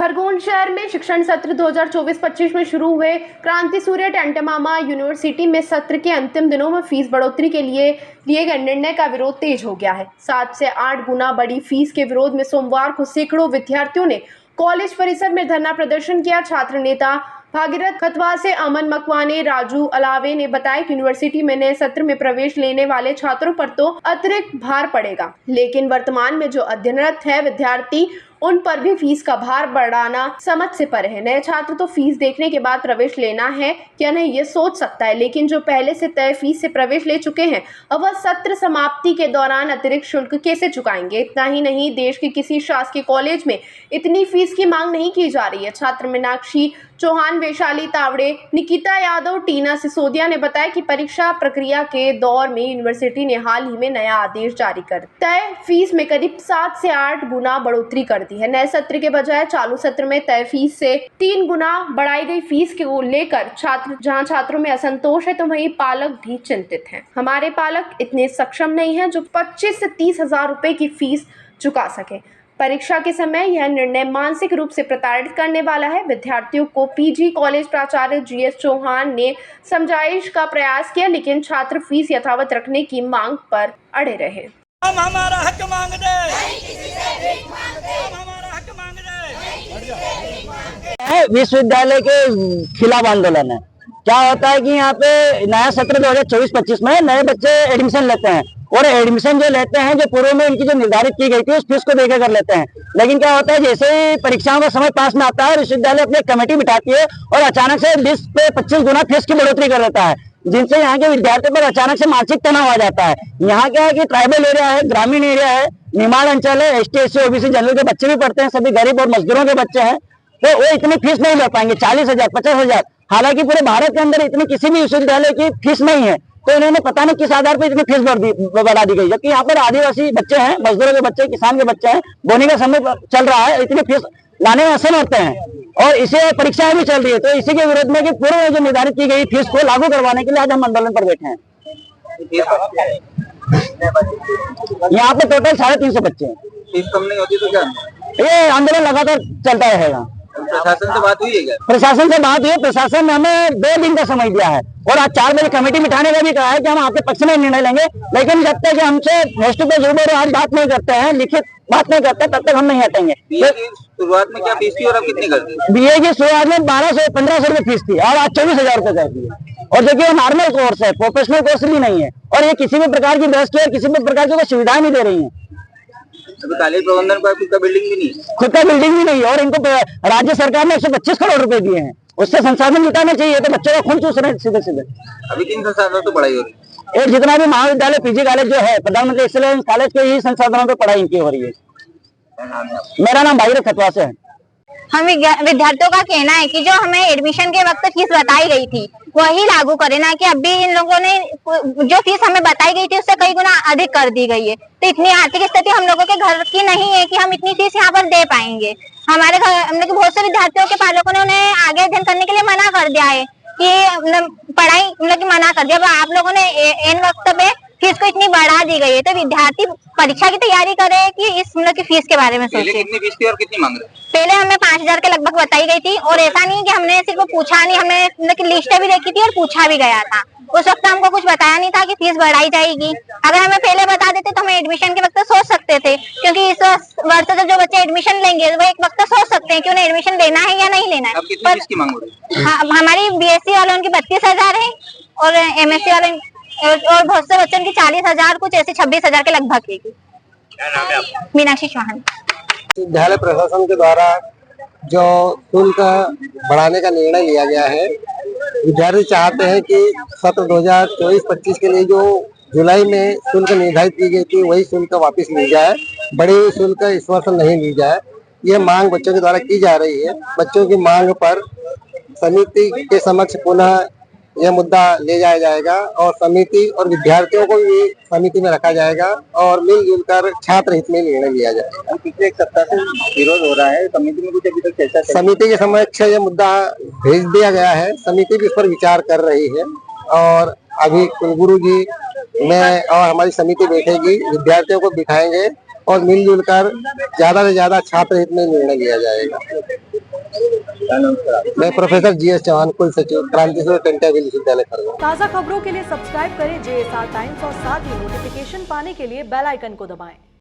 खरगोन शहर में शिक्षण सत्र 2024-25 में शुरू हुए क्रांति सूर्य टैंटमामा यूनिवर्सिटी में सत्र के अंतिम दिनों में फीस बढ़ोतरी के लिए गए निर्णय का विरोध तेज हो गया है। 7 से 8 गुना बड़ी फीस के विरोध में सोमवार को सैकड़ों विद्यार्थियों ने कॉलेज परिसर में धरना प्रदर्शन किया। छात्र नेता भागीरथ खतवा से अमन मकवाने राजू अलावे ने बताया कि यूनिवर्सिटी में नए सत्र में प्रवेश लेने वाले छात्रों पर तो अतिरिक्त भार पड़ेगा, लेकिन वर्तमान में जो अध्ययनरत है विद्यार्थी उन पर भी फीस का भार बढ़ाना समझ से परे है। नए छात्र तो फीस देखने के बाद प्रवेश लेना है या नहीं ये सोच सकता है, लेकिन जो पहले से तय फीस से प्रवेश ले चुके हैं अब वह सत्र समाप्ति के दौरान अतिरिक्त शुल्क कैसे चुकाएंगे। इतना ही नहीं, देश के किसी शासकीय कॉलेज में इतनी फीस की मांग नहीं की जा रही है। छात्र मीनाक्षी चौहान, वैशाली तावड़े, निकिता यादव, टीना सिसोदिया ने बताया कि परीक्षा प्रक्रिया के दौर में यूनिवर्सिटी ने हाल ही में नया आदेश जारी कर तय फीस में करीब 7 से 8 गुना बढ़ोतरी कर दी है। नए सत्र के बजाय चालू सत्र में तय फीस से 3 गुना बढ़ाई गई फीस को लेकर जहां छात्रों में असंतोष है तो वहीं पालक भी चिंतित हैं। हमारे पालक इतने सक्षम नहीं हैं जो 25 से 30 हजार रुपए की फीस चुका सके। परीक्षा के समय यह निर्णय मानसिक रूप से प्रताड़ित करने वाला है। विद्यार्थियों को पीजी कॉलेज प्राचार्य जीएस चौहान ने समझाइश का प्रयास किया, लेकिन छात्र फीस यथावत रखने की मांग पर अड़े रहे। हम हमारा हक मांग दे, हम हमारा हक मांग दे। विश्वविद्यालय के खिलाफ आंदोलन है। क्या होता है कि यहाँ पे नया सत्र 2024-25 में नए बच्चे एडमिशन लेते हैं और एडमिशन जो लेते हैं जो पूर्व में इनकी जो निर्धारित की गई थी उस फीस को देकर कर लेते हैं। लेकिन क्या होता है, जैसे ही परीक्षाओं का समय पास में आता है विश्वविद्यालय अपनी कमेटी बिठाती है और अचानक से 20 से 25 गुना फीस की बढ़ोतरी कर देता है, जिनसे यहाँ के विद्यार्थियों पर अचानक से मानसिक तनाव आ जाता है। यहाँ क्या है कि ट्राइबल एरिया है, ग्रामीण एरिया है, निमाड़ अंचल है, ST SC OBC जनरल के बच्चे भी पढ़ते हैं, सभी गरीब और मजदूरों के बच्चे हैं, तो वो इतनी फीस नहीं ले पाएंगे 40,000 50,000। हालांकि पूरे भारत के अंदर इतनी किसी भी विश्वविद्यालय की फीस नहीं है, तो इन्होंने पता नहीं किस आधार पर इतनी फीस बढ़ा दी गई। जबकि यहाँ पर आदिवासी बच्चे हैं, मजदूरों के बच्चे, किसान के बच्चे हैं, बोनी का समय चल रहा है, इतनी फीस लाने में असमर्थ होते हैं और इसे परीक्षाएं भी चल रही है। तो इसी के विरोध में कि पूर्व में जो निर्धारित की गई फीस को लागू करवाने के लिए आज हम आंदोलन पर बैठे हैं। यहाँ पे टोटल 350 बच्चे हैं। फीस कम नहीं होती तो क्या ये आंदोलन लगातार चलता रहेगा। प्रशासन से बात हुई है क्या? प्रशासन से बात हुई है। प्रशासन ने हमें 2 दिन का समय दिया है और आज 4 बजे कमेटी बिठाने का भी कहा है कि हम आपके पक्ष में निर्णय लेंगे, लेकिन जब तक हमसे फेस टू फेस रूबरू आज बात नहीं करते हैं, लिखित बात नहीं करते, तब तक हम नहीं हटेंगे। शुरुआत में क्या फीस थी और अब कितनी कर दी? BA की शुरुआत में 1200-1500 रुपए फीस थी और आज 24,000 रुपए कर दी है। और जो कि ये नॉर्मल कोर्स है, प्रोफेशनल कोर्स भी नहीं है और ये किसी भी प्रकार की बस की और किसी भी प्रकार की कोई सुविधाएं नहीं दे रही है। अभी कॉलेज प्रबंधन का खुद का बिल्डिंग भी नहीं, खुद का बिल्डिंग भी नहीं है और इनको राज्य सरकार ने 125 करोड़ रुपए दिए हैं, उससे संसाधन जुटाने चाहिए, तो बच्चों का खून चूस रहे हैं सीधे सीधे। अभी 3 संसाधनों तो पढ़ाई हो रही है। एक जितना भी महाविद्यालय पीजी कॉलेज जो है, प्रधानमंत्री एक्सीलेंस कॉलेज के ही संसाधनों पर पढ़ाई इनकी हो रही है। मेरा नाम भागीरथ खतवा से है। हम विद्यार्थियों का कहना है कि जो हमें एडमिशन के वक्त फीस बताई गई थी वही लागू करें, ना कि अभी इन लोगों ने जो फीस हमें बताई गई थी उससे कई गुना अधिक कर दी गई है। तो इतनी आर्थिक स्थिति हम लोगों के घर की नहीं है कि हम इतनी फीस यहाँ पर दे पाएंगे। हमारे घर हमने बहुत से विद्यार्थियों के पालकों ने उन्हें आगे अध्ययन करने के लिए मना कर दिया है कि पढ़ाई मना कर दिया। अब आप लोगों ने इन वक्त पे फीस को इतनी बढ़ा दी गई है, तो विद्यार्थी परीक्षा की तैयारी करे कि इस की फीस के बारे में सोचे। कितनी फीस थी और कितनी मांग रहे? पहले हमें 5,000 के लगभग बताई गई थी और ऐसा नहीं कि हमने सिर्फ पूछा नहीं, हमने लिस्ट भी देखी थी और पूछा भी गया था। उस वक्त हमको कुछ बताया नहीं था कि फीस बढ़ाई जाएगी। अगर हमें पहले बता देते तो हम एडमिशन के वक्त सोच सकते थे, क्योंकि इस वर्ष से जो बच्चे एडमिशन लेंगे वो एक वक्त सोच सकते हैं कि उन्हें एडमिशन लेना है या नहीं लेना है। अब कितनी फीस की मांग हो रही है? हमारी BSc वालों की 32,000 है और MSc वालों और बहुत से बच्चों की 40,000, कुछ ऐसे 26,000 के लगभग है। क्या नाम है आपका? मीनाक्षी चौहान। विद्यालय प्रशासन के द्वारा जो शुल्क बढ़ाने का निर्णय लिया गया है, विद्यार्थी चाहते हैं कि सत्र 2024-25 के लिए जो जुलाई में शुल्क निर्धारित की गई थी वही शुल्क वापस ली जाए, बड़ी शुल्क इस वर्ष नहीं ली जाए। ये मांग बच्चों के द्वारा की जा रही है। बच्चों की मांग पर समिति के समक्ष पुनः यह मुद्दा ले जाया जाएगा और समिति और विद्यार्थियों को भी समिति में रखा जाएगा और मिलजुल कर छात्र हित में निर्णय लिया जाएगा। पिछले एक सप्ताह से विरोध हो रहा है, समिति में कुछ अभी तक चर्चा? समिति के समक्ष यह मुद्दा भेज दिया गया है, समिति भी इस पर विचार कर रही है और अभी कुलगुरु जी में और हमारी समिति बैठेगी, विद्यार्थियों को बिठाएंगे और मिलजुल कर ज्यादा से ज्यादा छात्र हित में निर्णय लिया जाएगा। क्या नाम सर आपका? मैं प्रोफेसर GS चौहान, कुल सचिव, क्रांति सूर्य टंट्या विश्वविद्यालय खरगोन। ताज़ा खबरों के लिए सब्सक्राइब करें JSR टाइम्स और साथ ही नोटिफिकेशन पाने के लिए बेल आइकन को दबाएं।